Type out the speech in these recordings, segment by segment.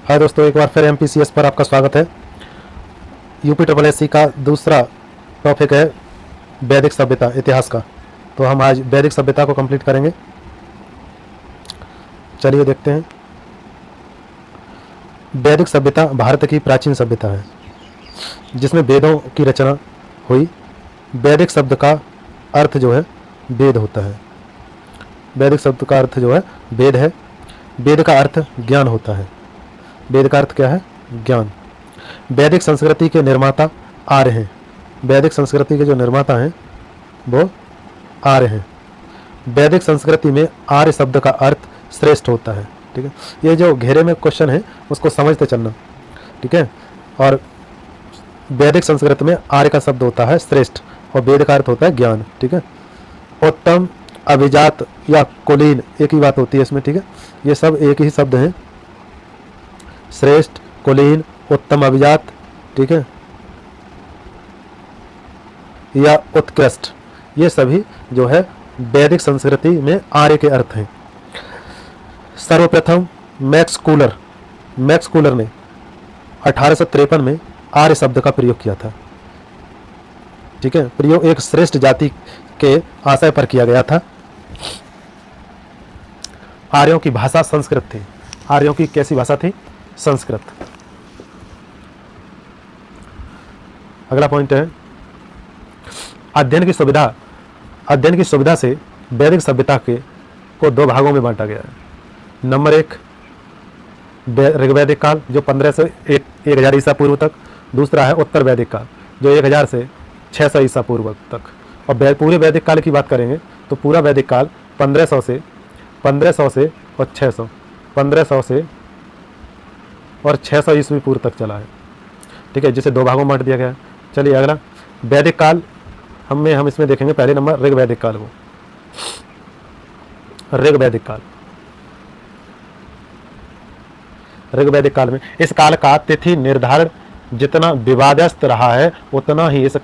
हाय दोस्तों, एक बार फिर MPCS पर आपका स्वागत है। UPSSC का दूसरा टॉपिक है वैदिक सभ्यता इतिहास का। तो हम आज वैदिक सभ्यता को कंप्लीट करेंगे। चलिए देखते हैं। वैदिक सभ्यता भारत की प्राचीन सभ्यता है जिसमें वेदों की रचना हुई। वैदिक शब्द का अर्थ जो है वेद होता है। वैदिक शब्द का अर्थ जो है वेद है। वेद का अर्थ ज्ञान होता है। वेद का अर्थ क्या है? ज्ञान। वैदिक संस्कृति के निर्माता आर्य हैं। वैदिक संस्कृति के जो निर्माता हैं वो आर्य हैं। वैदिक संस्कृति में आर्य शब्द का अर्थ श्रेष्ठ होता है। ठीक है, ये जो घेरे में क्वेश्चन है उसको समझते चलना। ठीक है, और वैदिक संस्कृति में आर्य का शब्द होता है श्रेष्ठ और वेद का अर्थ होता है ज्ञान। ठीक है, उत्तम, अभिजात या कुलीन एक ही बात होती है इसमें। ठीक है, ये सब एक ही शब्द हैं। श्रेष्ठ, कुलीन, उत्तम, अभिजात, ठीक है, या उत्कृष्ट, ये सभी जो है वैदिक संस्कृति में आर्य के अर्थ हैं। सर्वप्रथम मैक्स कूलर ने 1853 में आर्य शब्द का प्रयोग किया था। ठीक है, प्रयोग एक श्रेष्ठ जाति के आशय पर किया गया था। आर्यों की भाषा संस्कृत थी। आर्यों की कैसी भाषा थी? संस्कृत। अगला पॉइंट है अध्ययन की सुविधा से वैदिक सभ्यता को दो भागों में बांटा गया है। नंबर 1 ऋग्वैदिक काल जो 1500 से 1000 ईसा पूर्व तक। दूसरा है उत्तर वैदिक काल जो 1000 से 600 ईसा पूर्व तक। और पूरे वैदिक काल की बात करेंगे तो पूरा वैदिक काल 1500 से और 600 1500 से और 600 ईस्वी पूर्व तक चला है। ठीक है, जिसे दो भागों में बांट दिया गया है। चलिए अगला वैदिक काल हम इसमें देखेंगे। पहले नंबर ऋग्वैदिक काल को। ऋग्वैदिक काल में इस काल का तिथि निर्धारण जितना विवादग्रस्त रहा है उतना ही इस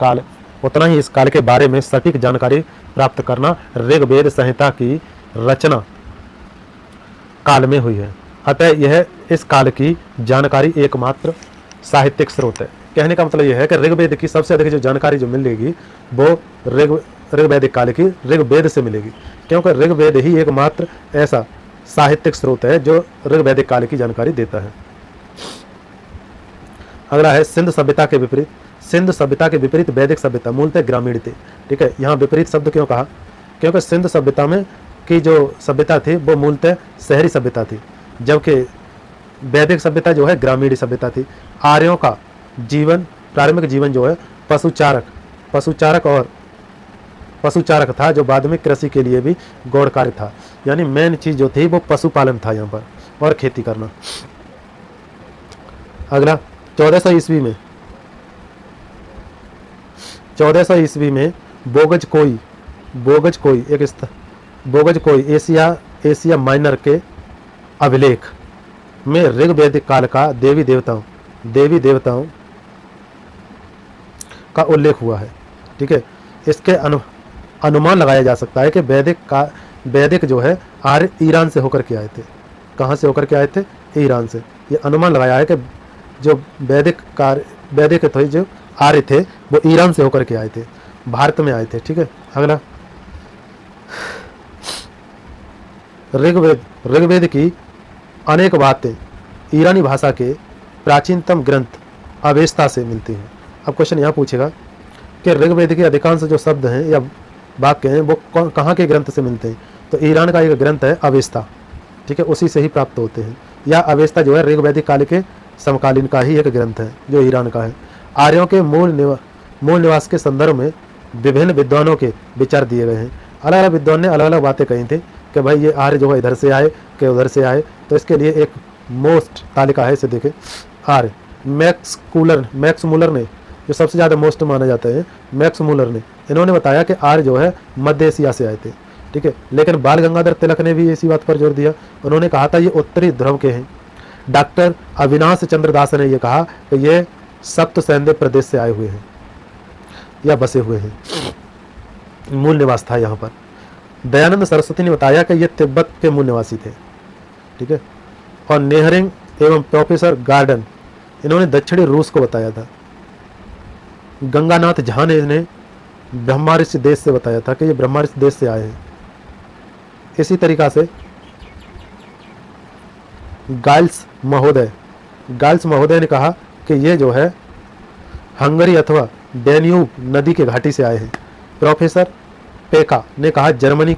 काल के बारे में सटीक जानकारी प्राप्त करना ऋग्वेद संहिता की रचना काल में हुई है। अतः यह इस काल की जानकारी एकमात्र साहित्यिक स्रोत है। कहने का मतलब यह है कि ऋग्वेद की सबसे अधिक जो जानकारी जो मिलेगी वो ऋग्वैदिक काल की ऋग्वेद से मिलेगी, क्योंकि ऋग्वेद ही एकमात्र ऐसा साहित्यिक स्रोत है जो ऋग्वैदिक काल की जानकारी देता है। अगला है सिंधु सभ्यता के विपरीत। सिंधु सभ्यता के विपरीत वैदिक सभ्यता मूलतः ग्रामीण थी। ठीक है, यहाँ विपरीत शब्द क्यों कहा? क्योंकि सिंधु सभ्यता में की जो सभ्यता थी वो मूलतः शहरी सभ्यता थी, जबकि वैदिक सभ्यता जो है ग्रामीण सभ्यता थी। आर्यों का प्रारंभिक जीवन जो है पशुचारक था, जो बाद में कृषि के लिए भी गौणकार्य था। यानी मेन चीज जो थी वो पशुपालन था यहाँ पर और खेती करना। अगला 1400 ईस्वी में बोगज कोई एशिया माइनर के अभिलेख में ऋग्वैदिक काल का देवी देवताओं का उल्लेख हुआ है। ठीक है, इसके अनुमान लगाया जा सकता है कि वैदिक जो है आर्य ईरान से होकर के आए थे। कहाँ से होकर के आए थे? ईरान से। ये अनुमान लगाया है कि जो वैदिक थे, जो आर्य थे वो ईरान से होकर के आए थे, भारत में आए थे। ठीक है, अगला ऋग्वेद की अनेक बातें ईरानी भाषा के प्राचीनतम ग्रंथ अवेस्ता से मिलती हैं। अब क्वेश्चन यहाँ पूछेगा कि ऋग्वेद के अधिकांश जो शब्द हैं या वाक्य हैं वो कहाँ के ग्रंथ से मिलते हैं? तो ईरान का एक ग्रंथ है अवेस्ता। ठीक है, उसी से ही प्राप्त होते हैं। या अवेस्ता जो है ऋग्वैदिक काल के समकालीन का ही एक ग्रंथ है जो ईरान का है। आर्यों के मूल निवास के संदर्भ में विभिन्न विद्वानों के विचार दिए गए हैं। अलग अलग विद्वान ने अलग अलग बातें कही थी कि भाई ये आर्य जो है इधर से आए कि उधर से आए। तो इसके लिए एक मोस्ट तालिका है, इसे देखें। आर्य मैक्स मूलर ने, जो सबसे ज़्यादा मोस्ट माना जाता है, मैक्स मूलर ने, इन्होंने बताया कि आर्य जो है मध्य एशिया से आए थे। ठीक है, लेकिन बाल गंगाधर तिलक ने भी इसी बात पर जोर दिया। उन्होंने कहा था ये उत्तरी ध्रुव के हैं। डॉक्टर अविनाश चंद्र दास ने यह कहा कि ये सप्त सैन्य प्रदेश से आए हुए हैं या बसे हुए हैं, मूल निवास था यहाँ पर। दयानंद सरस्वती ने बताया कि ये तिब्बत के मूल निवासी थे। ठीक है, और एवं प्रोफेसर गार्डन, इन्होंने दक्षिणी रूस को बताया था। गंगानाथ झा ने इन्हें ब्रह्माऋषि देश से बताया था कि ये ब्रह्माऋषि देश से आए हैं। इसी तरीका से गाइल्स महोदय ने कहा कि ये जो है हंगरी अथवा डैन्यूब नदी के घाटी से आए हैं। प्रोफेसर पेका ने कहा जर्मनी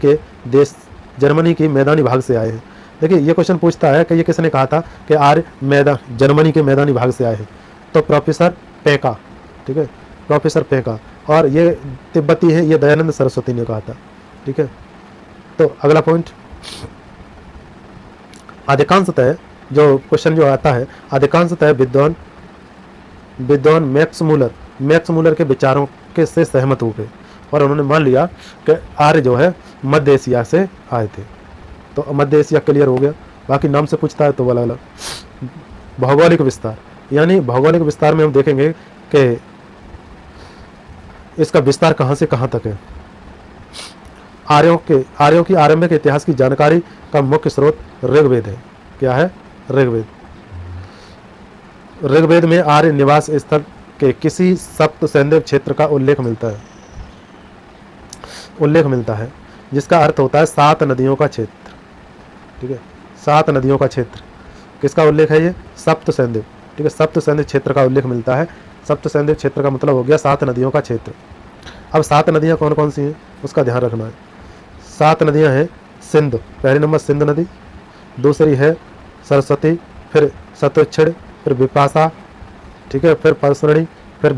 की मैदानी भाग से आए हैं। देखिए ये क्वेश्चन पूछता है कि ये किसने कहा था कि जर्मनी के मैदानी भाग से आए हैं, तो प्रोफेसर पेका, ठीक है, प्रोफेसर पेका। और ये तिब्बती है, ये दयानंद सरस्वती ने कहा था, ठीक है। तो अगला पॉइंट, अधिकांशतः जो क्वेश्चन जो आता है, अधिकांशतः विद्वान मैक्स मूलर के विचारों के से सहमत हो गए और उन्होंने मान लिया कि आर्य जो है मध्य एशिया से आए थे। तो मध्य एशिया क्लियर हो गया। बाकी नाम से पूछता है तो वाला अलग। भौगोलिक विस्तार, यानी भौगोलिक विस्तार में हम देखेंगे कि इसका विस्तार कहाँ से कहाँ तक है। आर्यों की आरंभिक इतिहास की जानकारी का मुख्य स्रोत ऋग्वेद है। क्या है? ऋग्वेद। ऋग्वेद में आर्य निवास स्थल के किसी सप्त सैंधव क्षेत्र का उल्लेख मिलता है जिसका अर्थ होता है 7 नदियों का क्षेत्र, ठीक है, 7 नदियों का क्षेत्र। किसका उल्लेख है? ये सप्त सैंधव, ठीक है, सप्त सैंधव क्षेत्र का उल्लेख मिलता है। सप्त सैंधव क्षेत्र का मतलब हो गया 7 नदियों का क्षेत्र। अब 7 नदियाँ कौन कौन सी हैं उसका ध्यान रखना है। 7 नदियाँ हैं सिंधु, पहली नंबर सिंधु नदी, दूसरी है सरस्वती, फिर सतुच्छिड़, फिर विपाशा, ठीक है, फिर परसरणी, फिर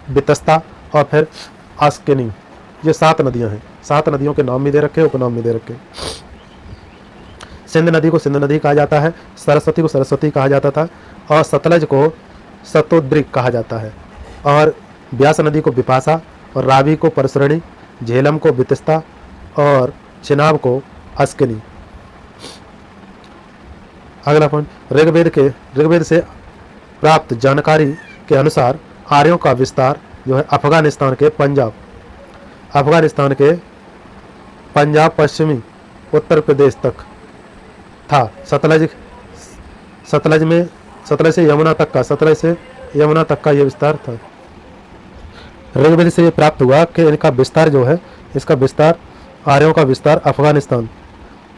वितस्ता और फिर आस्किनी। ये 7 नदियाँ हैं। 7 नदियों के नाम भी दे रखे, उपनाम भी दे रखे। सिंध नदी को सिंध नदी कहा जाता है, सरस्वती को सरस्वती कहा जाता था और सतलज को सतोद्रिक कहा जाता है, और ब्यास नदी को विपाशा और रावी को परसरणी, झेलम को वितस्ता और चिनाब को अस्किनी। अगला पॉइंट, ऋग्वेद से प्राप्त जानकारी के अनुसार आर्यों का विस्तार जो है अफगानिस्तान के पंजाब पश्चिमी उत्तर प्रदेश तक था। सतलज से यमुना तक का यह विस्तार था। ऋग्वेद से ये प्राप्त हुआ कि इनका विस्तार जो है, इसका विस्तार, आर्यों का विस्तार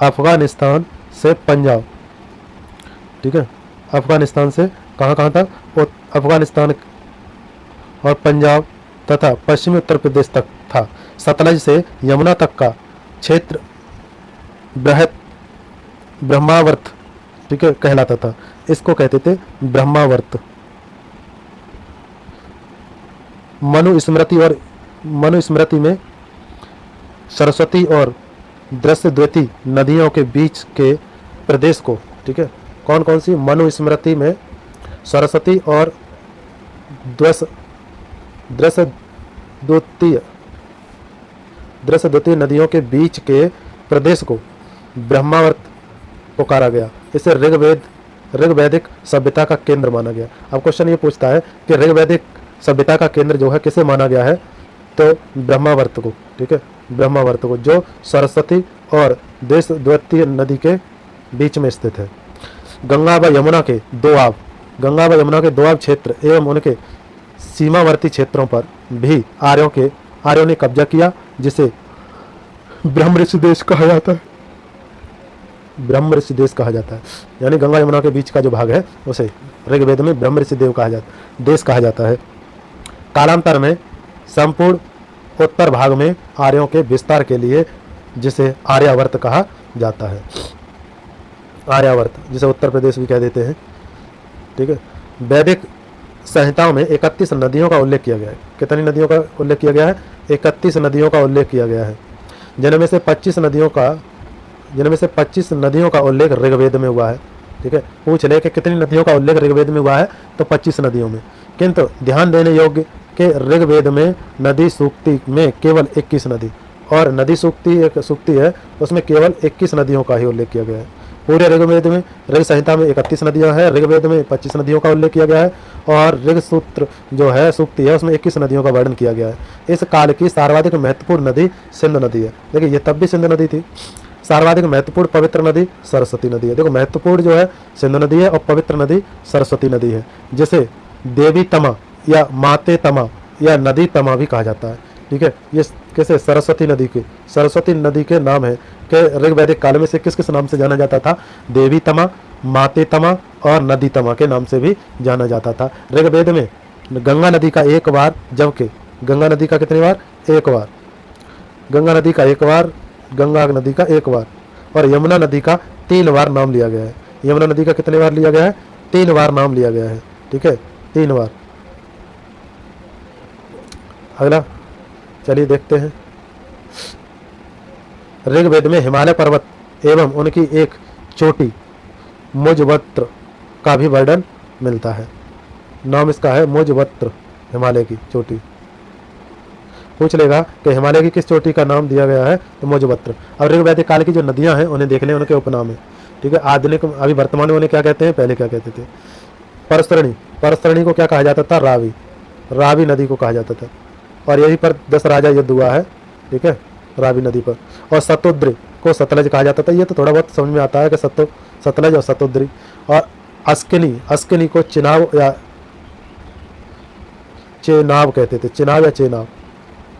अफगानिस्तान से पंजाब, ठीक है, अफगानिस्तान से कहाँ तक? अफगानिस्तान और पंजाब तथा पश्चिमी उत्तर प्रदेश तक था। सतलज से यमुना तक का क्षेत्र ब्रह्मावर्त, ठीक है, कहलाता था। इसको कहते थे ब्रह्मावर्त। मनुस्मृति में सरस्वती और दृश्यद्वती नदियों के बीच के प्रदेश को, ठीक है, कौन कौन सी? मनुस्मृति में सरस्वती और दृश्यद्वती नदियों के बीच के प्रदेश को ब्रह्मावर्त पुकारा गया। इसे ऋग्वैदिक सभ्यता का केंद्र माना गया। अब क्वेश्चन ये पूछता है कि ऋग्वैदिक सभ्यता का केंद्र जो है किसे माना गया है? तो ब्रह्मावर्त को, ठीक है, ब्रह्मावर्त को, जो सरस्वती और दृश्यद्वती नदी के बीच में स्थित है। गंगा व यमुना के दोआब क्षेत्र एवं उनके सीमावर्ती क्षेत्रों पर भी आर्यों ने कब्जा किया, जिसे ब्रह्मऋषि देश कहा जाता है। ब्रह्मऋषि देश कहा जाता है, यानी गंगा यमुना के बीच का जो भाग है उसे ऋग्वेद में ब्रह्मऋषि देश कहा जाता है। कालांतर में संपूर्ण उत्तर भाग में आर्यों के विस्तार के लिए जिसे आर्यावर्त कहा जाता है। आर्यावर्त, जिसे उत्तर प्रदेश भी कह देते हैं, ठीक है। वैदिक संहिताओं में 31 नदियों का उल्लेख किया गया है। कितनी नदियों का उल्लेख किया गया है? 31 नदियों का उल्लेख किया गया है, जिनमें से 25 नदियों का उल्लेख ऋग्वेद में हुआ है, ठीक है। पूछ ले कि कितनी नदियों का उल्लेख ऋग्वेद में हुआ है, तो 25 नदियों में। किंतु ध्यान देने योग्य कि ऋग्वेद में नदी सूक्ति में केवल 21 नदी, और नदी सूक्ति एक सूक्ति है, उसमें केवल 21 नदियों का ही उल्लेख किया गया है। पूरे ऋग्वेद में, ऋग संहिता में 31 नदियां हैं, ऋग्वेद में 25 नदियों का उल्लेख किया गया है, और ऋग सूत्र जो है सूक्ति है उसमें 21 नदियों का वर्णन किया गया है। इस काल की सर्वाधिक महत्वपूर्ण नदी सिंधु नदी है। देखिए ये तब भी सिंधु नदी थी। सर्वाधिक महत्वपूर्ण पवित्र नदी सरस्वती नदी है। देखो महत्वपूर्ण जो है सिंधु नदी है और पवित्र नदी सरस्वती नदी है, जिसे देवी तमा या माते तमा या नदी तमा भी कहा जाता है। ठीक है, ये कैसे सरस्वती नदी के नाम है कि ऋग्वैदिक काल में से किस किस नाम से जाना जाता था? देवी तमा, माते तमा और नदी तमा के नाम से भी जाना जाता था। ऋग्वेद में गंगा नदी का एक बार, जबकि गंगा नदी का कितनी बार? एक बार। गंगा नदी का एक बार और यमुना नदी का 3 बार नाम लिया गया है। यमुना नदी का कितने बार लिया गया है? 3 बार नाम लिया गया है। ठीक है, 3 बार। अगला चलिए देखते हैं। ऋग्वेद में हिमालय पर्वत एवं उनकी एक चोटी मुजवत्र का भी वर्णन मिलता है। नाम इसका है मुजवत्र, हिमालय की चोटी। पूछ लेगा कि हिमालय की किस चोटी का नाम दिया गया है? तो मुजवत्र। और ऋग्वैदिक काल की जो नदियां हैं उन्हें देख लें, उनके उपनाम है। ठीक है, आधुनिक अभी वर्तमान में उन्हें क्या कहते हैं, पहले क्या कहते थे? परसरणी को क्या कहा जाता था? रावी नदी को कहा जाता था। और यहीं पर 10 राजा युद्ध हुआ है। ठीक है, रावी नदी पर। और सतोद्री को सतलज कहा जाता था। ये तो थोड़ा बहुत समझ में आता है कि सतलज और सतोद्री। और अस्किनी को चिनाब या चेनाब कहते थे, चिनाब या चेनाब।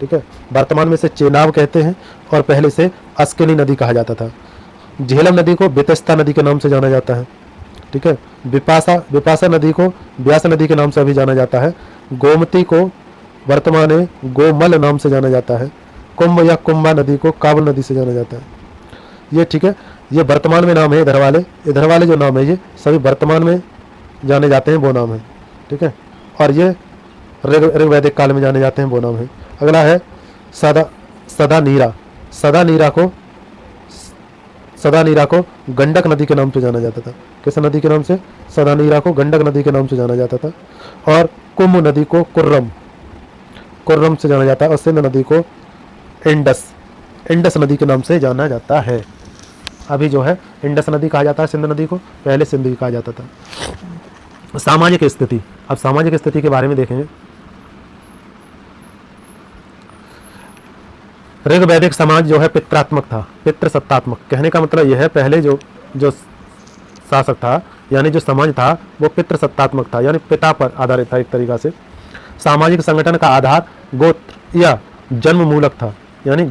ठीक है, वर्तमान में से चेनाब कहते हैं और पहले से अस्किनी नदी कहा जाता था। झेलम नदी को बेतस्ता नदी के नाम से जाना जाता है। ठीक है, विपाशा नदी को व्यास नदी के नाम से अभी जाना जाता है। गोमती को वर्तमान में गोमल नाम से जाना जाता है। कुंभ या कुंभा नदी को काबुल नदी से जाना जाता है। ये ठीक है, ये वर्तमान में नाम है। इधर वाले जो नाम है ये सभी वर्तमान में जाने जाते हैं, वो नाम है। ठीक है, और ये ऋग्वैदिक काल में जाने जाते हैं, वो नाम है। अगला है सदा नीरा को गंडक नदी के नाम से जाना जाता था। किस नदी के नाम से? सदा नीरा को गंडक नदी के नाम से जाना जाता था। और कुंभ नदी को कुर्रम से जाना जाता है। और सिंध नदी को इंडस नदी के नाम से जाना जाता है। अभी जो है इंडस नदी कहा जाता है सिंध नदी को, पहले सिंध ही कहा जाता था। सामाजिक स्थिति, अब सामाजिक स्थिति के बारे में देखेंगे। ऋग्वैदिक समाज जो है पितृत्मक था, पितृसत्तात्मक। कहने का मतलब यह है, पहले जो शासक था यानी जो समाज था वो पितृसत्तात्मक था, यानी पिता पर आधारित था एक तरीका से। सामाजिक संगठन का आधार गोत्र या जन्म मूलक था, यानी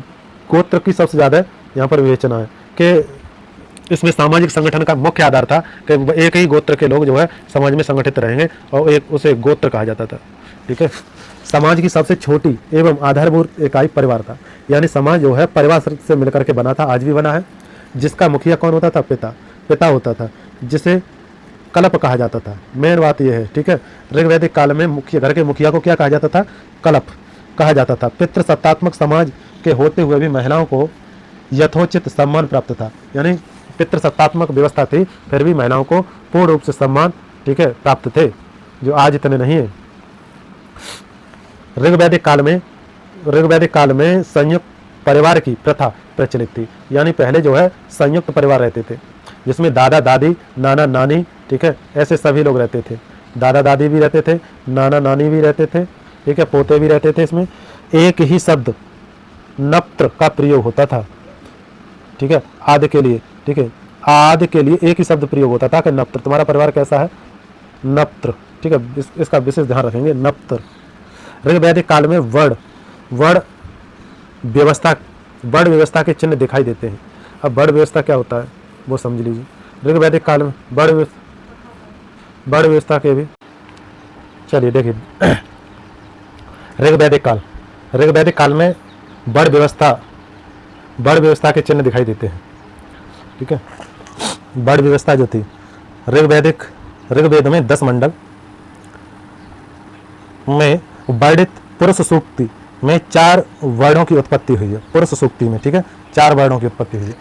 गोत्र की सबसे ज़्यादा यहाँ पर विवेचना है कि इसमें सामाजिक संगठन का मुख्य आधार था कि एक ही गोत्र के लोग जो है समाज में संगठित रहेंगे और उसे गोत्र कहा जाता था। ठीक है, समाज की सबसे छोटी एवं आधारभूत इकाई परिवार था, यानी समाज जो है परिवार से मिलकर के बना था, आज भी बना है। जिसका मुखिया कौन होता था? पिता होता था, जिसे कलप कहा जाता था। मेन बात यह है। ठीक है, ऋग्वैदिक काल में घर के मुखिया को क्या कहा जाता था? कलप कहा जाता था। पितृसत्तात्मक समाज के होते हुए भी महिलाओं को यथोचित सम्मान प्राप्त था, यानी पितृसत्तात्मक व्यवस्था थी, फिर भी महिलाओं को पूर्ण रूप से सम्मान, ठीक है, प्राप्त थे, जो आज इतने नहीं है। ऋग्वैदिक काल में संयुक्त परिवार की प्रथा प्रचलित थी, यानी पहले जो है संयुक्त परिवार रहते थे, जिसमें दादा दादी, नाना नानी, ठीक है, ऐसे सभी लोग रहते थे। दादा दादी भी रहते थे, नाना नानी भी रहते थे, ठीक है, पोते भी रहते थे। इसमें एक ही शब्द नप्त्र का प्रयोग होता था। ठीक है, आदि के लिए, ठीक है, आदि के लिए एक ही शब्द प्रयोग होता था कि नप्त्र। तुम्हारा परिवार कैसा है? नप्त्र। ठीक है, इसका विशेष ध्यान रखेंगे, नप्त्र। ऋग्वैदिक काल में वर्ण व्यवस्था के चिन्ह दिखाई देते हैं। अब वर्ण व्यवस्था क्या होता है वो समझ लीजिए। ऋग्वैदिक काल में वर्ण व्यवस्था के भी, चलिए देखिए, ऋग्वैदिक काल में वर्ण व्यवस्था के चिन्ह दिखाई देते हैं। ठीक है, वर्ण व्यवस्था जो थी ऋग्वेद में 10 मंडल में वर्णित पुरुष सूक्ति में 4 वर्णों की उत्पत्ति हुई है। पुरुष सूक्ति में, ठीक है, 4 वर्णों की उत्पत्ति हुई है।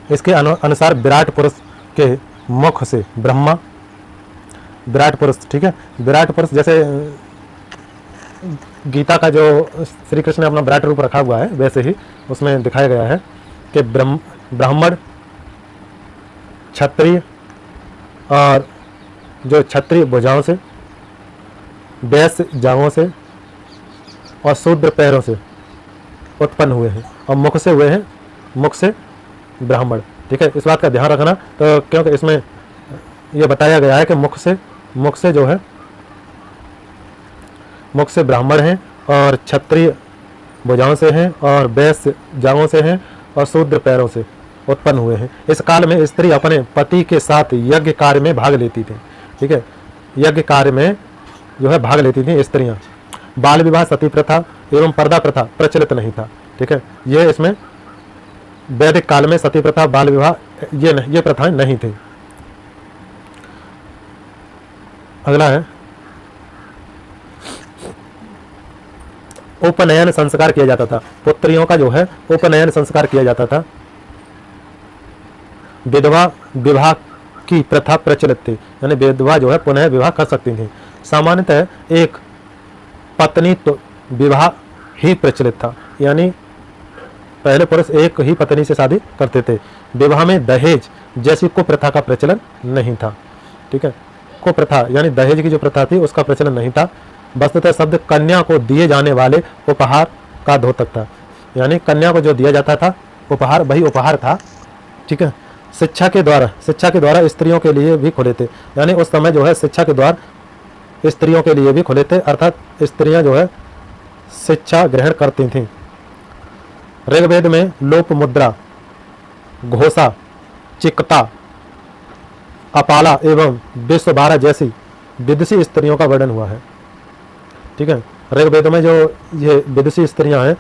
इसके अनुसार विराट पुरुष के मुख से ब्रह्मा, विराट पुरुष, ठीक है, विराट पुरुष, जैसे गीता का जो श्री कृष्ण ने अपना विराट रूप रखा हुआ है, वैसे ही उसमें दिखाया गया है कि ब्राह्मण, क्षत्रिय, और जो क्षत्रिय भुजाओं से, वैश्य जांघों से और शूद्र पैरों से उत्पन्न हुए हैं, और मुख से हुए हैं, मुख से ब्राह्मण। ठीक है, इस बात का ध्यान रखना। तो क्योंकि इसमें यह बताया गया है कि मुख से जो है, मुख से ब्राह्मण हैं, और क्षत्रिय भुजाओं से हैं, और वैश्य जांघों से हैं, और शूद्र पैरों से उत्पन्न हुए हैं। इस काल में स्त्री अपने पति के साथ यज्ञ कार्य में भाग लेती थी। ठीक है, यज्ञ कार्य में जो है भाग लेती थी स्त्रियां। बाल विवाह, सती प्रथा एवं पर्दा प्रथा प्रचलित नहीं था। ठीक है, ये इसमें वैदिक काल में सती प्रथा, बाल विवाह, ये प्रथाएं नहीं थी। अगला है उपनयन संस्कार किया जाता था। पुत्रियों का जो है उपनयन संस्कार किया जाता था। विधवा विवाह की प्रथा प्रचलित थी, यानी विधवा जो है पुनः विवाह कर सकती थी। सामान्यतः एक पत्नी तो विवाह ही प्रचलित था, यानी पहले पुरुष एक ही पत्नी से शादी करते थे। विवाह में दहेज जैसी कुप्रथा का प्रचलन नहीं था। ठीक है, कुप्रथा यानी दहेज की जो प्रथा थी उसका प्रचलन नहीं था। वस्तुतः शब्द कन्या को दिए जाने वाले उपहार का द्योतक था, यानी कन्या को जो दिया जाता था उपहार, वही उपहार था। ठीक है, शिक्षा के द्वारा स्त्रियों के लिए भी खुले थे, यानी उस समय जो है शिक्षा के द्वार स्त्रियों के लिए भी खुले थे, अर्थात स्त्रियां जो है शिक्षा ग्रहण करती थीं। ऋग्वेद में लोप मुद्रा, घोषा, चिकता, अपाला एवं विश्वभारा जैसी विदुषी स्त्रियों का वर्णन हुआ है। ठीक है, ऋग्वेद में जो ये विदुषी स्त्रियां हैं,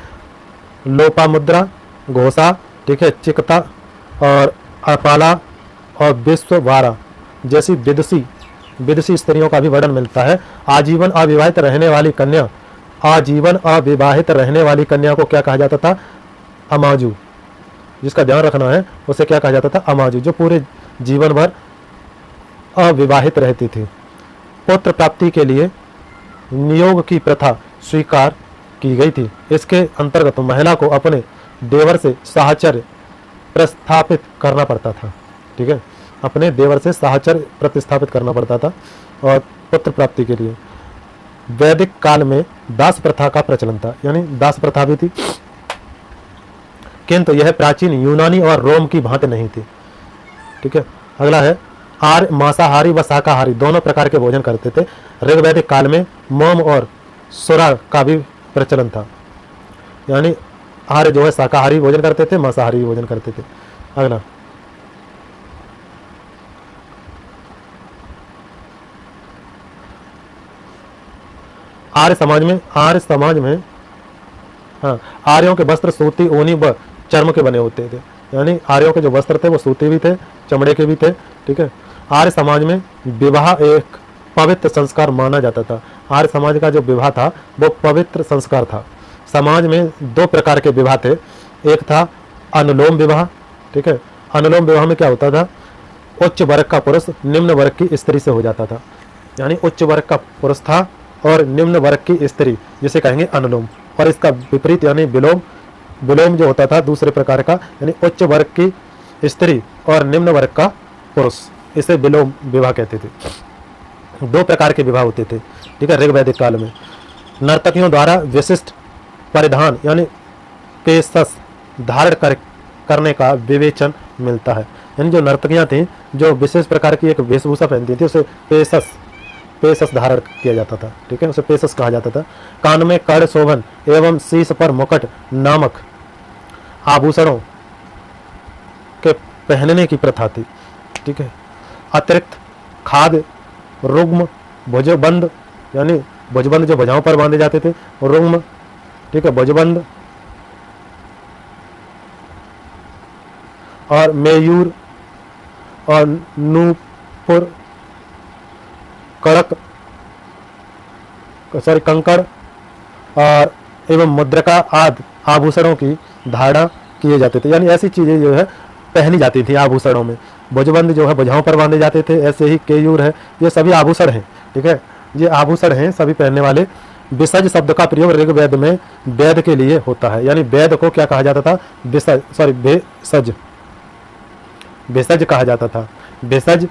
लोपा मुद्रा, घोषा, ठीक है, चिकता और अपाला और विश्वभारा जैसी विदुषी स्त्रियों का भी वर्णन मिलता है। आजीवन अविवाहित रहने वाली कन्या को क्या कहा जाता था? अमाजू। जिसका ध्यान रखना है उसे क्या कहा जाता था? अमाजू, जो पूरे जीवन भर अविवाहित रहती थी। पुत्र प्राप्ति के लिए नियोग की प्रथा स्वीकार की गई थी। इसके अंतर्गत महिला को अपने देवर से साहचर्य प्रस्थापित करना पड़ता था। ठीक है, अपने देवर से साहचर्य प्रतिस्थापित करना पड़ता था और पुत्र प्राप्ति के लिए। वैदिक काल में दास प्रथा का प्रचलन था, यानी दास प्रथा भी थी, किंतु यह प्राचीन यूनानी और रोम की भांति नहीं थी। ठीक है, अगला है आर्य मांसाहारी व शाकाहारी दोनों प्रकार के भोजन करते थे। ऋग्वैदिक काल में मोम और सुरा का भी प्रचलन था, यानी आर्य जो है शाकाहारी भोजन करते थे, मांसाहारी भोजन करते थे। अगला आर्य समाज में हाँ, आर्यों के वस्त्र सूती, ऊनी व चर्म के बने होते थे, यानी आर्यों के जो वस्त्र थे वो सूती भी थे, चमड़े के भी थे। ठीक है, आर्य समाज में विवाह एक पवित्र संस्कार माना जाता था। आर्य समाज का जो विवाह था वो पवित्र संस्कार था। समाज में दो प्रकार के विवाह थे, एक था अनुलोम विवाह। ठीक है, अनुलोम विवाह में क्या होता था? उच्च वर्ग का पुरुष निम्न वर्ग की स्त्री से हो जाता था, यानी उच्च वर्ग का पुरुष था और निम्न वर्ग की स्त्री, जिसे कहेंगे अनुलोम। और इसका विपरीत यानी विलोम जो होता था दूसरे प्रकार का, यानी उच्च वर्ग की स्त्री और निम्न वर्ग का पुरुष, इसे विलोम विवाह कहते थे। दो प्रकार के विवाह होते थे। ठीक है, ऋग्वैदिक काल में नर्तकियों द्वारा विशिष्ट परिधान यानी पेशस धारण करने का विवेचन मिलता है, यानी जो नर्तकियां थीं जो विशेष प्रकार की एक वेशभूषा पहनती थी उसे पेशस धारण किया जाता था। ठीक है, उसे पेशस कहा जाता था। कान में कड़ शोभन एवं शीश पर मुकुट नामक आभूषणों के पहनने की प्रथा थी। ठीक है, अतिरिक्त खाद्य, रुग्म, भुजबंद, यानी भुजबंद जो भुजाओं पर बांधे जाते थे, रुग्म, ठीक है, भुजबंद और मेयूर और नूपुर, कंकड़ और एवं मुद्रिका आदि आभूषणों की धारणा किए जाते थे, यानी ऐसी चीजें जो है पहनी जाती थी आभूषणों में। भुजबंद जो है भुजाओं पर बांधे जाते थे, ऐसे ही केयूर है, ये सभी आभूषण हैं। ठीक है, ये आभूषण हैं सभी पहनने वाले। विसर्ज शब्द का प्रयोग ऋग्वेद में वेद के लिए होता है, यानी वेद को क्या कहा जाता था? भेषज कहा जाता था। भेषज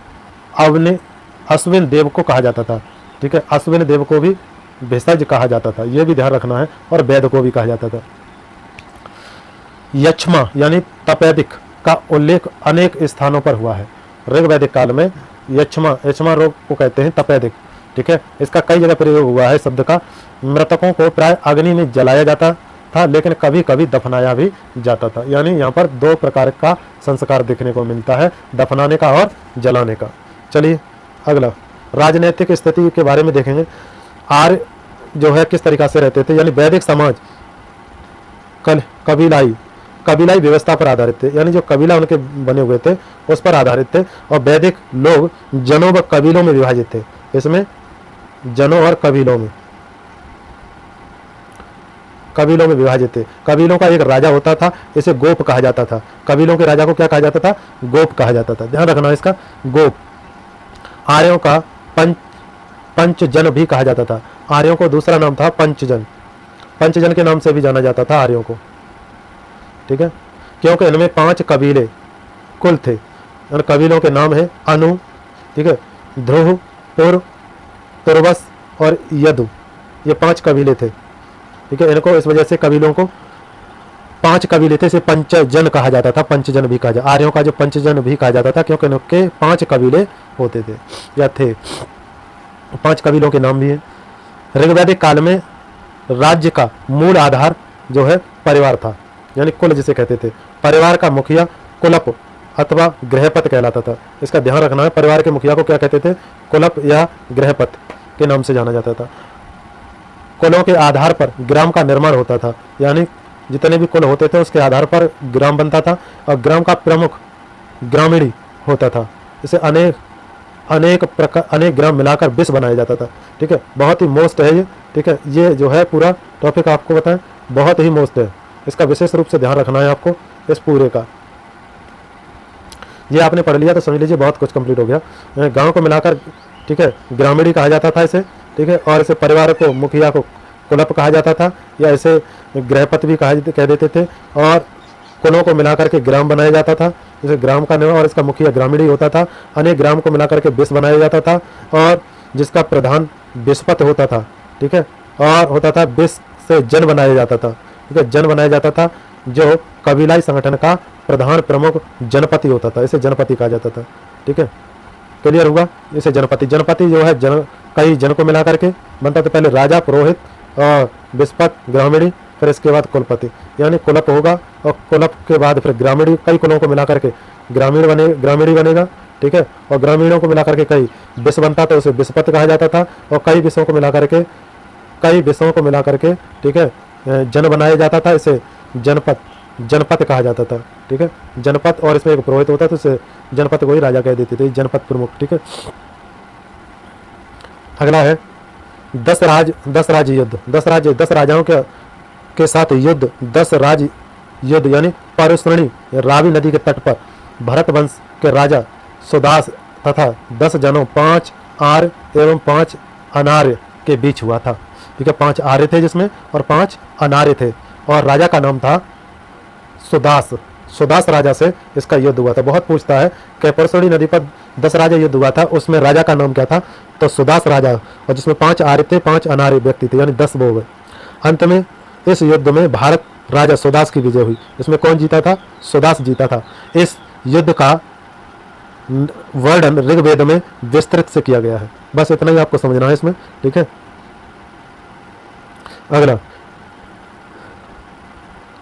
अश्विन देव को कहा जाता था। ठीक है, अश्विन देव को भी भेषज कहा जाता था, यह भी ध्यान रखना है, और वेद को भी कहा जाता था। यक्ष्मा यानी तपेदिक का उल्लेख अनेक स्थानों पर हुआ है। ऋग वैदिक काल में यक्ष्मा रोग को कहते हैं तपेदिक, ठीक है। इसका कई जगह प्रयोग हुआ है शब्द का। मृतकों को प्राय अग्नि में जलाया जाता था, लेकिन कभी कभी दफनाया भी जाता था। यानी यहाँ पर दो प्रकार का संस्कार देखने को मिलता है, दफनाने का और जलाने का। चलिए अगला राजनीतिक स्थिति के बारे में देखेंगे। आर्य जो है किस तरीका से रहते थे, यानी वैदिक समाज कबीलाई व्यवस्था पर आधारित थे, यानी जो कबीला उनके बने हुए थे उस पर आधारित थे। और वैदिक लोग जनों व कबीलों में विभाजित थे। इसमें जनों और कबीलों में विभाजित थे। कबीलों का एक राजा होता था, इसे गोप कहा जाता था। कबीलों के राजा को क्या कहा जाता था? गोप कहा जाता था। ध्यान रखना इसका, गोप। आर्यों का पंचजन भी कहा जाता था। आर्यों को दूसरा नाम था पंचजन। पंचजन के नाम से भी जाना जाता था आर्यों को, ठीक है, क्योंकि इनमें 5 कबीले कुल थे। इन कबीलों के नाम है अनु, ठीक है, ध्रुव, पुर, तुर्वस और यदु। ये 5 कबीले थे, ठीक है। इनको इस वजह से कबीलों को 5 कबीले थे, इसे पंचजन कहा जाता था। पंचजन भी कहा जाता, आर्यों का जो पंचजन भी कहा जाता था, क्योंकि इनके 5 कबीले होते थे या थे। 5 कबीलों के नाम भी हैं। ऋग्वैदिक काल में राज्य का मूल आधार जो है परिवार था, यानी कुल जिसे कहते थे। परिवार का मुखिया कुलप अथवा गृहपत कहलाता था। इसका ध्यान रखना है, परिवार के मुखिया को क्या कहते थे? कुलप या गृहपत के नाम से जाना जाता था। कुलों के आधार पर ग्राम का निर्माण होता था, यानी जितने भी कुल होते थे उसके आधार पर ग्राम बनता था। और ग्राम का प्रमुख ग्रामीणी होता था। इसे अनेक ग्राम मिलाकर विष बनाया जाता था, ठीक है। बहुत ही मोस्ट है ये, ठीक है। ये जो है पूरा टॉपिक आपको बताएं, बहुत ही मोस्ट है। इसका विशेष रूप से ध्यान रखना है आपको इस पूरे का। ये आपने पढ़ लिया तो समझ लीजिए बहुत कुछ कंप्लीट हो गया। गांव को मिलाकर, ठीक है, ग्रामीणी कहा जाता था इसे, ठीक है। और इसे परिवार को, मुखिया को कुलप कहा जाता था, या इसे गृहपत भी कह देते थे। और कुलों को मिलाकर के ग्राम बनाया जाता था, जैसे ग्राम का नाम, और इसका मुखिया ग्रामीणी होता था। अनेक ग्राम को मिलाकर के विष बनाया जाता था, और जिसका प्रधान विषपत होता था, ठीक है। और होता था विष से जन बनाया जाता था, ठीक है, जन बनाया जाता था, जो कबीलाई संगठन का प्रधान प्रमुख जनपति होता था। इसे जनपति कहा जाता था, ठीक है। क्लियर हुआ? इसे जनपति जो है कई जन को मिलाकर के बनता था। पहले राजा, पुरोहित और विषपत, ग्रामीणी, फिर इसके बाद कुलपति, यानी कुलप होगा। और कुलप के बाद फिर ग्रामीणी, कई कुलों को मिलाकर के ग्रामीणी बनेगा, ठीक है। और ग्रामीणों को मिलाकर के कई विष बनता था, उसे विषपत कहा जाता था। और कई विषयों को मिलाकर के, ठीक है, जन बनाया जाता था। इसे जनपद कहा जाता था, ठीक है, जनपद। और इसमें एक पुरोहित होता था, उसे जनपद को ही राजा कह देते थे, जनपद प्रमुख, ठीक है। अगला है 10 राज युद्ध। 10 राजाओं के साथ युद्ध, 10 राज युद्ध, यानी पारुष्णी रावी नदी के तट पर भरत वंश के राजा सुदास तथा 10 जनों, 5 आर्य एवं 5 अनार्य के बीच हुआ था, ठीक है। 5 आर्य थे जिसमें, और 5 अनार्य थे। और राजा का नाम था सुदास राजा से इसका युद्ध हुआ था। बहुत पूछता है कि परसोड़ी नदी पर 10 राजा युद्ध हुआ था, उसमें राजा का नाम क्या था? तो सुदास राजा, और जिसमें 5 आर्य थे, 5 अनार्य व्यक्ति थे, यानी 10 वो हुए। अंत में इस युद्ध में भारत राजा सुदास की विजय हुई। इसमें कौन जीता था? सुदास जीता था। इस युद्ध का वर्णन ऋग्वेद में विस्तृत से किया गया है। बस इतना ही आपको समझना है इसमें, ठीक है। अगला,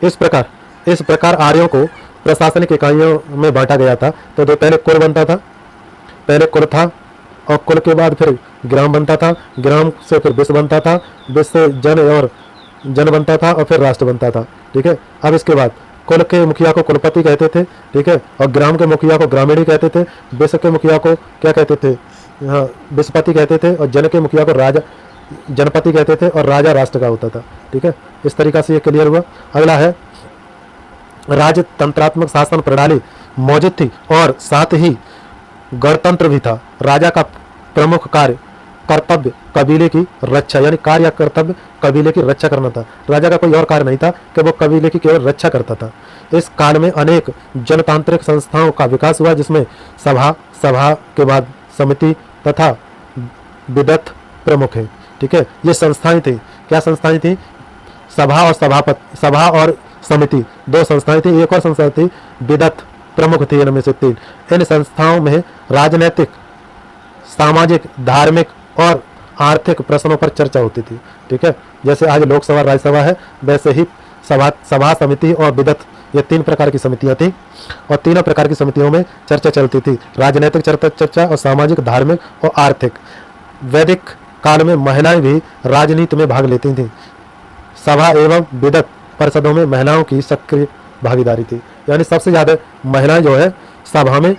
इस प्रकार आर्यों को प्रशासनिक इकाइयों में बांटा गया था। तो पहले कुल बनता था, पहले कुल था, और कुल के बाद फिर ग्राम बनता था, ग्राम से फिर विश्व बनता था, विश्व से जन बनता था, और फिर राष्ट्र बनता था, ठीक है। अब इसके बाद कुल के मुखिया को कुलपति कहते थे, ठीक है, और ग्राम के मुखिया को ग्रामीणी कहते थे, विश्व के मुखिया को क्या कहते थे? विश्वपति कहते थे, और जन के मुखिया को राजा जनपति कहते थे, और राजा राष्ट्र का होता था, ठीक है। इस तरीका से ये क्लियर हुआ। अगला है राजतंत्रात्मक शासन प्रणाली मौजूद थी, और साथ ही गणतंत्र भी था। राजा का प्रमुख कर्तव्य कबीले की रक्षा, यानी कार्य या कर्तव्य कबीले की रक्षा करना था। राजा का कोई और कार्य नहीं था कि वो कबीले की केवल रक्षा करता था। इस काल में अनेक जनतांत्रिक संस्थाओं का विकास हुआ, जिसमें सभा के बाद समिति तथा विदत प्रमुख है, ठीक है। ये संस्थाएं थी। क्या संस्थाएं थी? सभा और समिति, 2 संस्थाएं थी। एक और संस्था थी विदत, प्रमुख थी इनमें से 3। इन संस्थाओं में राजनीतिक, सामाजिक, धार्मिक और आर्थिक प्रश्नों पर चर्चा होती थी। ठीक है, जैसे आज लोकसभा राज्यसभा है, वैसे ही सभा समिति और विदत, ये 3 प्रकार की समितियां थी और तीनों प्रकार की समितियों में चर्चा चलती थी, राजनीतिक चर्चा और सामाजिक, धार्मिक और आर्थिक। वैदिक काल में महिलाएं भी राजनीति में भाग लेती थीं। सभा एवं विदत परिषदों में महिलाओं की सक्रिय भागीदारी थी, यानी सबसे ज़्यादा महिलाएं जो है सभा में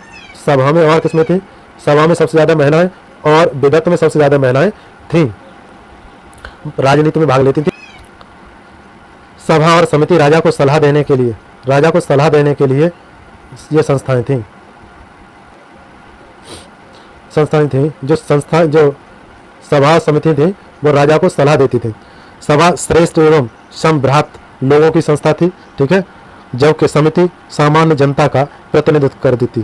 और किसमें थी, सभा में सबसे ज़्यादा महिलाएं और विदत में सबसे ज़्यादा महिलाएं थीं, राजनीति में भाग लेती थी। सभा और समिति राजा को सलाह देने के लिए ये संस्थाएं थीं। जो सभा समिति थी वो राजा को सलाह देती थी। सभा श्रेष्ठ एवं समभ्रात लोगों की संस्था थी। ठीक है, जबकि समिति सामान्य जनता का प्रतिनिधित्व करती थी।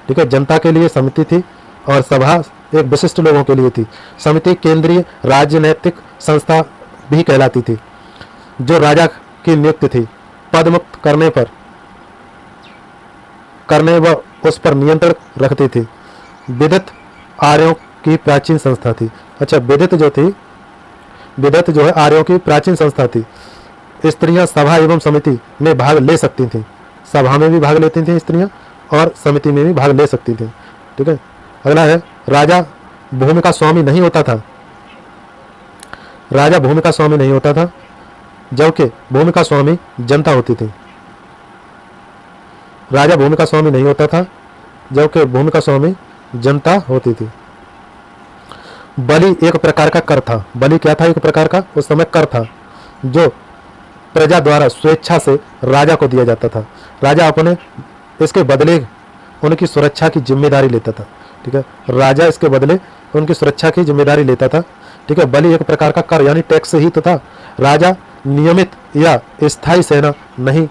ठीक है, जनता के लिए समिति थी और सभा एक विशिष्ट लोगों के लिए थी। समिति केंद्रीय राजनैतिक संस्था भी कहलाती थी, जो राजा की नियुक्ति थी पद मुक्त करने व उस पर नियंत्रण रखती थी। विदत आर्यों की प्राचीन संस्था थी। अच्छा, विदत जो है आर्यों की प्राचीन संस्था थी। स्त्रियां सभा एवं समिति में भाग ले सकती थीं। सभा में भी भाग लेती थीं स्त्रियां और समिति में भी भाग ले सकती थीं। ठीक है, अगला है राजा भूमि का स्वामी नहीं होता था। राजा भूमि का स्वामी नहीं होता था, जबकि भूमि का स्वामी जनता होती थी। राजा भूमि का स्वामी नहीं होता था, जबकि भूमि का स्वामी जनता होती थी। बलि एक प्रकार का कर था। बलि क्या था? एक प्रकार का उस समय कर था, जो प्रजा द्वारा स्वेच्छा से राजा को दिया जाता था। राजा अपने इसके बदले उनकी सुरक्षा की जिम्मेदारी लेता था। ठीक है, राजा इसके बदले उनकी सुरक्षा की जिम्मेदारी लेता था। ठीक है, बलि एक प्रकार का कर यानी टैक्स ही तो था। राजा नियमित या स्थायी सेना नहीं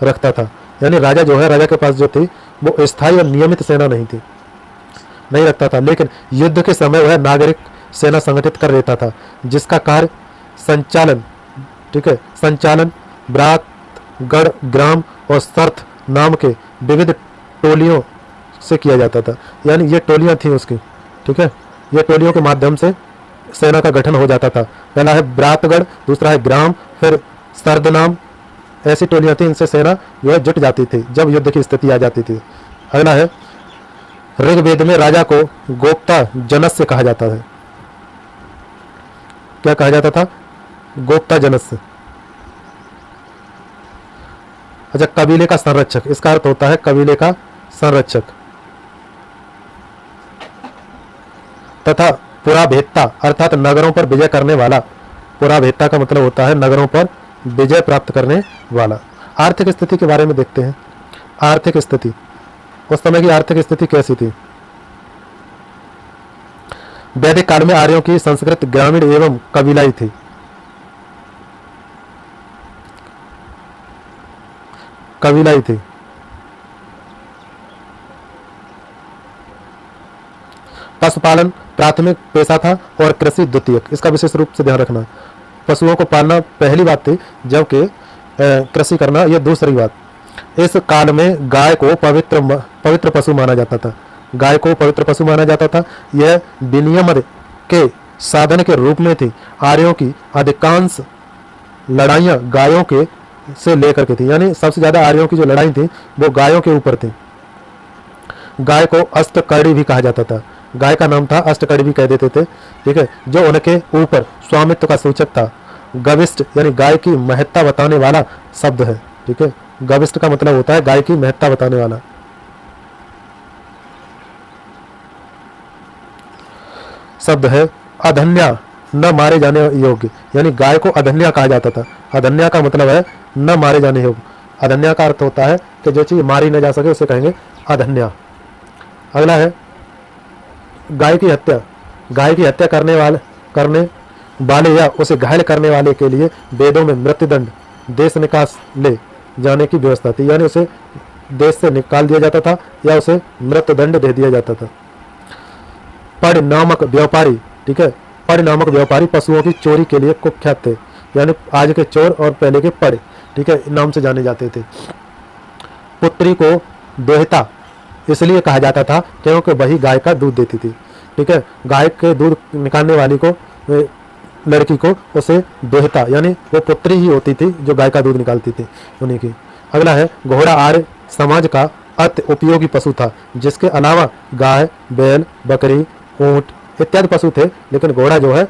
रखता था, यानी राजा जो है, राजा के पास जो थी वो स्थायी और नियमित सेना नहीं रखता था, लेकिन युद्ध के समय वह नागरिक सेना संगठित कर लेता था, जिसका कार्य संचालन ब्रात, गढ़, ग्राम और सर्थ नाम के विविध टोलियों से किया जाता था। यानी ये टोलियां थी उसकी। ठीक है, ये टोलियों के माध्यम से सेना का गठन हो जाता था। पहला है ब्रातगढ़, दूसरा है ग्राम, फिर सर्दनाम, ऐसी टोलियां थी। इनसे सेना जो है जुट जाती थी जब युद्ध की स्थिति आ जाती थी। अगला है ऋग्वेद में राजा को गोप्ता जनस्य कहा जाता है। क्या कहा जाता था? गोप्ता जनस्य। अच्छा, कबीले का संरक्षक, इसका अर्थ होता है कबीले का संरक्षक। तथा पुराभेत्ता अर्थात नगरों पर विजय करने वाला। पुराभेत्ता का मतलब होता है नगरों पर विजय प्राप्त करने वाला। आर्थिक स्थिति के बारे में देखते हैं। आर्थिक स्थिति, उस समय की आर्थिक स्थिति कैसी थी? वैदिक काल में आर्यों की संस्कृति ग्रामीण एवं कबीलाई थी। पशुपालन प्राथमिक पेशा था और कृषि द्वितीयक। इसका विशेष रूप से ध्यान रखना। पशुओं को पालना पहली बात थी, जबकि कृषि करना यह दूसरी बात। इस काल में गाय को पवित्र पशु माना जाता था। गाय को पवित्र पशु माना जाता था। यह विनिमय के साधन के रूप में थी। आर्यों की अधिकांश लड़ाइयाँ गायों के से लेकर के थी, यानी सबसे ज्यादा आर्यों की जो लड़ाई थी वो गायों के ऊपर थी। गाय को अष्टकर्णी भी कहा जाता था। गाय का नाम था अष्टकर्णी भी कह देते थे। ठीक है, जो उनके ऊपर स्वामित्व का सूचक था। गविष्ठ यानी गाय की महत्ता बताने वाला शब्द है। ठीक है, गविष्ठ का मतलब होता है गाय की महत्ता बताने वाला। शब्द है अधन्या, न मारे जाने योग्य, यानी गाय को अधन्या कहा जाता था। अधन्या का मतलब है न मारे जाने योग्य। अधन्या का अर्थ होता है कि जो चीज मारी न जा सके उसे कहेंगे अधन्या। अगला है गाय की हत्या। गाय की हत्या करने वाले या उसे घायल करने वाले के लिए वेदों में मृत्युदंड, देश निकास ले जाने की व्यवस्था थी, यानी उसे देश से निकाल दिया जाता था या उसे मृत्युदंड दे दिया जाता था। पड़ नामक व्यापारी, ठीक है, पड़ नामक व्यापारी पशुओं की चोरी के लिए कुख्यात थे, यानी आज के चोर और पहले के पड़। ठीक है, नाम से जाने जाते थे। पुत्री को दोहिता इसलिए कहा जाता था क्योंकि वही गाय का दूध देती थी। ठीक है, गाय के दूध निकालने वाली को, लड़की को, उसे दोहिता यानी वो पुत्री ही होती थी जो गाय का दूध निकालती थी उन्हीं की। अगला है घोड़ा आर्य समाज का अति उपयोगी पशु था, जिसके अलावा गाय, बैल, बकरी, ऊंट इत्यादि पशु थे, लेकिन घोड़ा जो है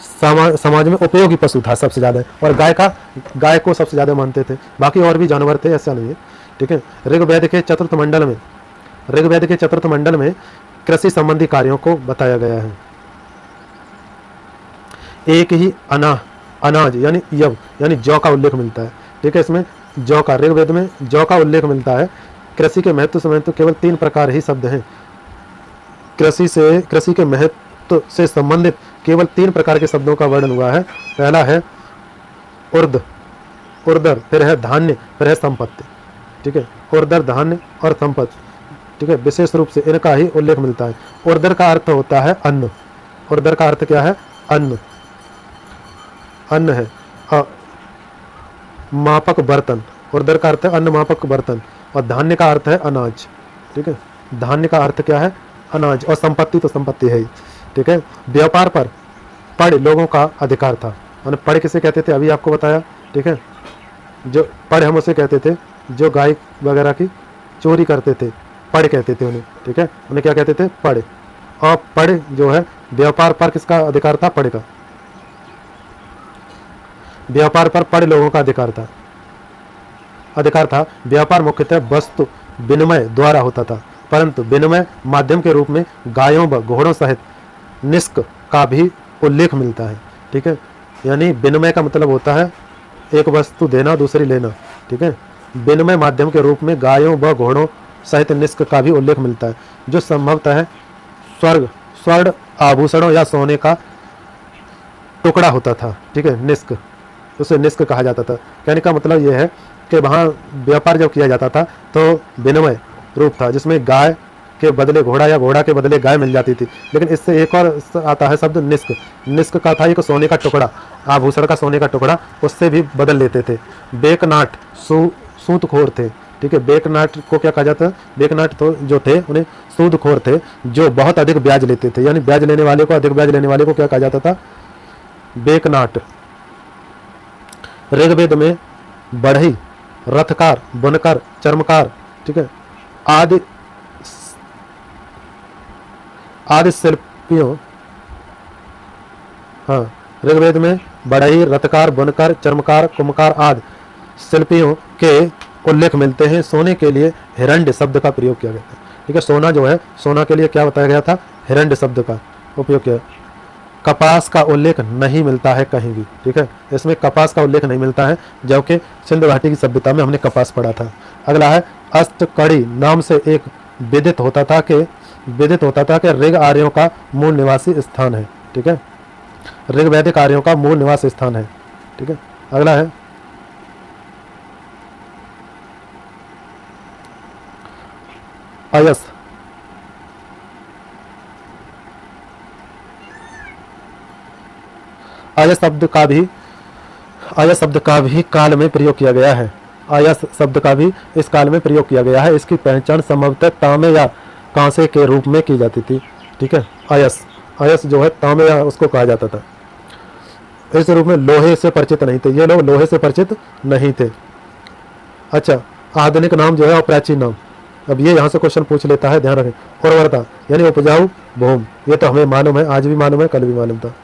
समाज में उपयोगी पशु था सबसे ज़्यादा, और गाय को सबसे ज़्यादा मानते थे। बाकी और भी जानवर थे, ऐसा नहीं है। ठीक है, ऋग्वेद के चतुर्थ मंडल में कृषि संबंधी कार्यों को बताया गया है। एक ही अनाज यानी यव यानी जौ का उल्लेख मिलता है। ठीक है, इसमें जौ का, ऋग्वेद में जौ का उल्लेख मिलता है। कृषि के महत्व से केवल 3 प्रकार ही शब्द हैं। कृषि के महत्व से संबंधित केवल 3 प्रकार के शब्दों का वर्णन हुआ है। पहला है उर्दर, फिर है धान्य, फिर है संपत्ति। ठीक है, उर्दर, धान्य और संपत्ति। ठीक है, विशेष रूप से इनका ही उल्लेख मिलता है। उर्दर का अर्थ होता है अन्न। उर्दर का अर्थ क्या है? अन्न है। मापक बर्तन, उर्दर का अर्थ है अन्न, मापक बर्तन। और धान्य का अर्थ है अनाज। ठीक है, धान्य का अर्थ क्या है? अनाज। और संपत्ति तो संपत्ति है ही। ठीक है, व्यापार पर पढ़ लोगों का अधिकार था। मैंने पढ़ किसे कहते थे अभी आपको बताया। ठीक है, जो पढ़ हम उसे कहते थे जो गाय वगैरह की चोरी करते थे, पढ़ कहते थे उन्हें। ठीक है, उन्हें क्या कहते थे? पढ़। और पढ़ जो है व्यापार पर किसका अधिकार था? पढ़ का। व्यापार पर पढ़ लोगों का अधिकार था। व्यापार मुख्यतः वस्तु विनिमय द्वारा होता था, परंतु विनिमय माध्यम के रूप में गायों व घोड़ों सहित निष्क का भी उल्लेख मिलता है। ठीक है, यानी विनिमय का मतलब होता है एक वस्तु देना दूसरी लेना। ठीक है, विनिमय माध्यम के रूप में गायों व घोड़ों सहित निष्क का भी उल्लेख मिलता है, जो संभवतः स्वर्ण आभूषणों या सोने का टुकड़ा होता था। ठीक है, निष्क, उसे निष्क कहा जाता था। कहने का मतलब यह है कि वहाँ व्यापार जब किया जाता था तो विनिमय रूप था, जिसमें गाय के बदले घोड़ा या घोड़ा के बदले गाय मिल जाती थी। लेकिन इससे एक और आता है शब्द निष्क। निष्क का था एक सोने का टुकड़ा, आभूषण का सोने का टुकड़ा, उससे भी बदल लेते थे। बेकनाट सूदखोर थे। ठीक है, बेकनाट को क्या कहा जाता है? बेकनाट तो जो थे उन्हें सूदखोर थे, जो बहुत अधिक ब्याज लेते थे। यानी ब्याज लेने वाले को, अधिक ब्याज लेने वाले को क्या कहा जाता था? बेकनाट। ऋग्वेद में बढ़ई, रथकार, बुनकर, चर्मकार, ठीक है, आदि शिल्पियों, हाँ, ऋग्वेद में बढ़ई, रथकार, बुनकर, चर्मकार, कुम्भकार आदि शिल्पियों के उल्लेख मिलते हैं। सोने के लिए हिरण्य शब्द का प्रयोग किया गया था। ठीक है, सोना जो है, सोना के लिए क्या बताया गया था? हिरण्य शब्द का उपयोग किया। कपास का उल्लेख नहीं मिलता है कहीं भी। ठीक है, इसमें कपास का उल्लेख नहीं मिलता है, जबकि सिंधु घाटी की सभ्यता में हमने कपास पढ़ा था। अगला है अष्टकड़ी नाम से एक विदित होता था कि ऋग आर्यों का मूल निवासी स्थान है। ठीक है, ऋग्वैदिक आर्यों का मूल निवास स्थान है। ठीक है, अगला है अयस। आयस शब्द का भी काल में प्रयोग किया गया है। आयस शब्द का भी इस काल में प्रयोग किया गया है। इसकी पहचान संभवतः तांबे या कांसे के रूप में की जाती थी। ठीक है, आयस जो है तांबे या उसको कहा जाता था। इस रूप में लोहे से परिचित नहीं थे, ये लोग लोहे से परिचित नहीं थे। अच्छा, आधुनिक नाम जो है और प्राचीन नाम, अब ये यहाँ से क्वेश्चन पूछ लेता है, ध्यान रखें। उर्वरता यानी उपजाऊ भूमि, ये तो हमें मालूम है, आज भी मालूम है, कल भी मालूम था।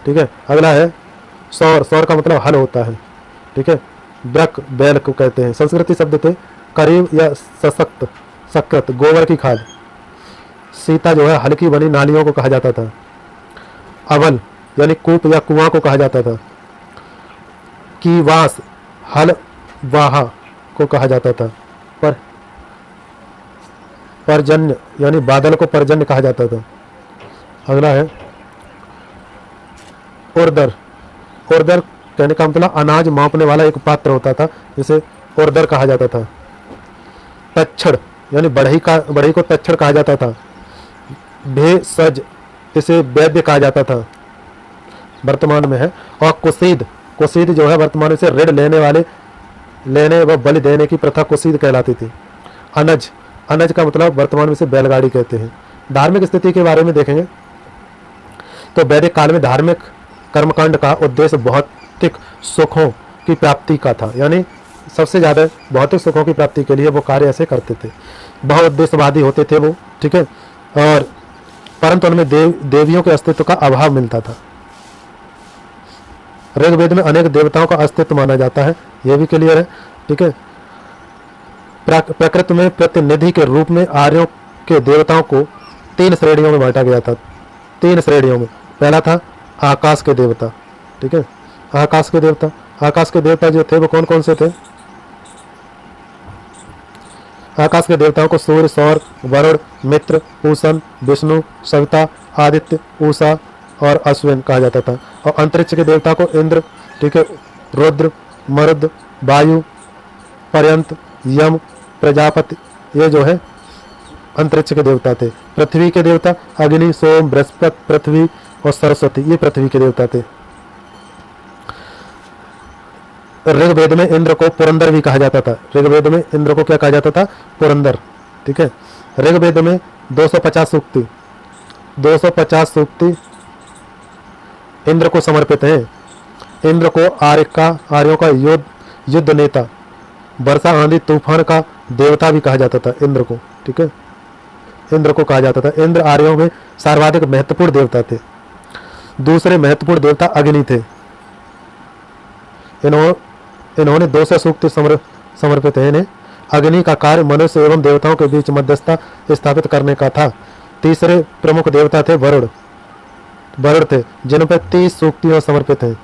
ठीक है, अगला है सौर का मतलब हल होता है। ठीक है, ब्रक बैल को कहते हैं। संस्कृति शब्द थे करीब या सशक्त, सकृत गोबर की खाद। सीता जो है हल्की बनी नालियों को कहा जाता था। अवल यानी कूप या कुआं को कहा जाता था। कीवास हल वाहा को कहा जाता था। परजन्य यानी बादल को परजन्य कहा जाता था। अगला है उर्दर कहने का मतलब अनाज मापने वाला एक पात्र होता था, जिसे उर्दर कहा जाता था। तक्षण यानी बढ़ई को तक्षण कहा जाता था। भेषज इसे वैद्य कहा जाता था, वर्तमान में है। और कुसीद जो है वर्तमान में से ऋण लेने वाले लेने व बलि देने की प्रथा कुसीद कहलाती थी। अनज, अनज का मतलब वर्तमान में से बैलगाड़ी कहते हैं। धार्मिक स्थिति के बारे में देखेंगे तो वैदिक काल में धार्मिक कर्मकांड का उद्देश्य भौतिक सुखों की प्राप्ति का था, यानी सबसे ज़्यादा भौतिक सुखों की प्राप्ति के लिए वो कार्य ऐसे करते थे, बहुउद्देश्यवादी होते थे वो, ठीक है। और परंतु उनमें देवियों के अस्तित्व का अभाव मिलता था। ऋग्वेद में अनेक देवताओं का अस्तित्व माना जाता है, यह भी क्लियर है, ठीक है। प्रकृति में प्रतिनिधि के रूप में आर्यों के देवताओं को 3 श्रेणियों में बांटा गया था, 3 श्रेणियों में। पहला था आकाश के देवता, ठीक है। आकाश के देवता, आकाश के देवता जो थे वो कौन कौन से थे? आकाश के देवताओं को सूर्य, सौर, वरुण, मित्र, पूषण, विष्णु, सविता, आदित्य, उषा और अश्विन कहा जाता था। और अंतरिक्ष के देवता को इंद्र, ठीक है, रुद्र, मरुद, वायु, पर्यंत, यम, प्रजापति, ये जो है अंतरिक्ष के देवता थे। पृथ्वी के देवता अग्नि, सोम, बृहस्पति, पृथ्वी और सरस्वती, ये पृथ्वी के देवता थे। ऋग्वेद में इंद्र को पुरंदर भी कहा जाता था। ऋग्वेद में इंद्र को क्या कहा जाता था? पुरंदर, ठीक है। ऋग्वेद में 250 सूक्ति, 250 सूक्ति इंद्र को समर्पित हैं। इंद्र को आर्यों का युद्ध नेता, वर्षा, आंधी, तूफान का देवता भी कहा जाता था इंद्र को, ठीक है। इंद्र को कहा जाता था। इंद्र आर्यों में सर्वाधिक महत्वपूर्ण देवता थे। दूसरे महत्वपूर्ण देवता अग्नि थे। इन्होंने 200 सूक्त समर्पित है इन्हें। अग्नि का कार्य मनुष्य एवं देवताओं के बीच मध्यस्थता स्थापित करने का था। तीसरे प्रमुख देवता थे वरुण थे, जिन पर 30 सूक्तियां समर्पित हैं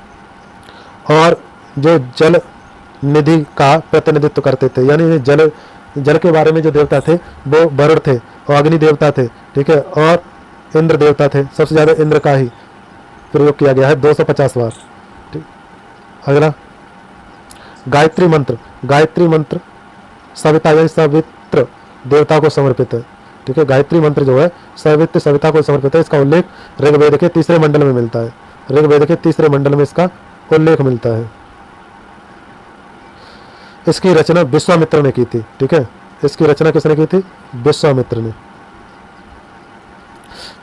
और जो जल निधि का प्रतिनिधित्व करते थे, यानी जल के बारे में जो देवता थे वो वरुण थे और अग्नि देवता थे, ठीक है, और इंद्र देवता थे। सबसे ज्यादा इंद्र का ही प्रयोग किया गया है 250 बार, ठीक। अगला गायत्री मंत्र। गायत्री मंत्र सविता यानी सवित्र देवता को समर्पित है, ठीक है। गायत्री मंत्र जो है सविता को समर्पित है। इसका उल्लेख ऋग्वेद के 3रे मंडल में मिलता है। ऋग्वेद के 3रे मंडल में इसका उल्लेख मिलता है। इसकी रचना विश्वामित्र ने की थी, ठीक है। इसकी रचना किसने की थी? विश्वामित्र ने।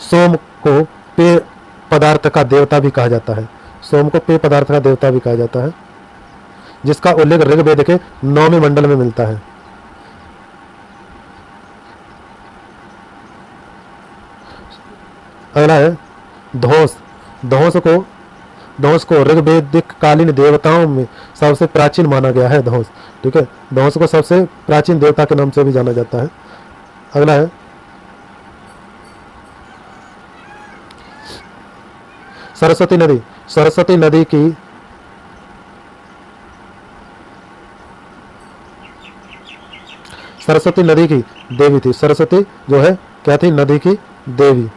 सोम को पेय पदार्थ का देवता भी कहा जाता है। सोम को पेय पदार्थ का देवता भी कहा जाता है, जिसका उल्लेख ऋग्वेद के 9वें मंडल में मिलता है। अगला है धौस। धौस को ऋग्वेदिक कालीन देवताओं में सबसे प्राचीन माना गया है धौस, ठीक है। धौस को सबसे प्राचीन देवता के नाम से भी जाना जाता है। अगला है सरस्वती नदी। सरस्वती नदी की देवी थी। सरस्वती जो है क्या थी? नदी की देवी।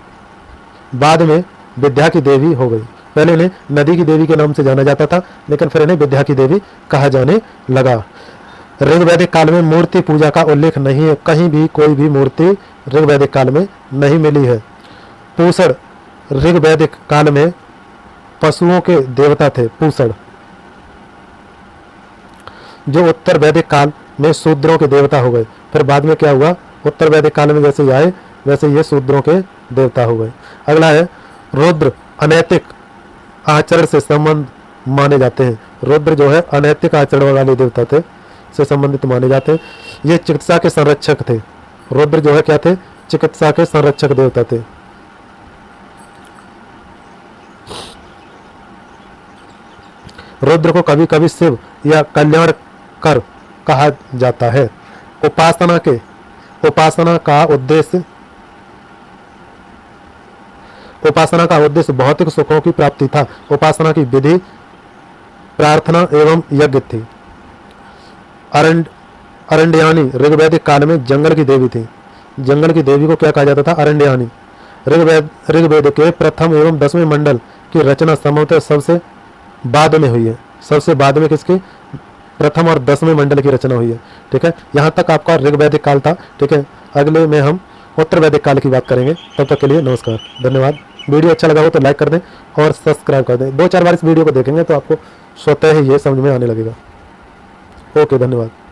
बाद में विद्या की देवी हो गई। पहले इन्हें नदी की देवी के नाम से जाना जाता था, लेकिन फिर इन्हें विद्या की देवी कहा जाने लगा। ऋग्वैदिक काल में मूर्ति पूजा का उल्लेख नहीं है, कहीं भी कोई भी मूर्ति ऋग्वैदिक काल में नहीं मिली है। पूषण ऋग्वैदिक काल में पशुओं के देवता थे। पूषण जो उत्तर वैदिक काल में शूद्रों के देवता हो गए। फिर बाद में क्या हुआ? उत्तर वैदिक काल में जैसे आए वैसे ये शूद्रों के देवता हो गए। अगला है रुद्र। अनैतिक आचरण से संबंध माने जाते हैं। रुद्र जो है अनैतिक आचरण वाले देवता थे, से संबंधित माने जाते हैं। ये चिकित्सा के संरक्षक थे। रुद्र जो है क्या थे? चिकित्सा के संरक्षक देवता थे। रुद्र को कभी कभी शिव या कल्याणकर कहा जाता है। उपासना का उद्देश्य भौतिक सुखों की प्राप्ति था। उपासना की विधि प्रार्थना एवं यज्ञ थी। अरण्यानी ऋग्वैदिक काल में जंगल की देवी थी। जंगल की देवी को क्या कहा जाता था? अरण्यानी। ऋग्वेद के प्रथम एवं 10वें मंडल की रचना संभवतः सबसे बाद में हुई है। सबसे बाद में किसकी? प्रथम और 10वें मंडल की रचना हुई है, ठीक है। यहाँ तक आपका ऋग्वैदिक काल था, ठीक है। अगले में हम उत्तर वैदिक काल की बात करेंगे। तब तक के लिए नमस्कार, धन्यवाद। वीडियो अच्छा लगा हो तो लाइक कर दें और सब्सक्राइब कर दें। 2-4 बार इस वीडियो को देखेंगे तो आपको स्वतः ही ये समझ में आने लगेगा। ओके, धन्यवाद।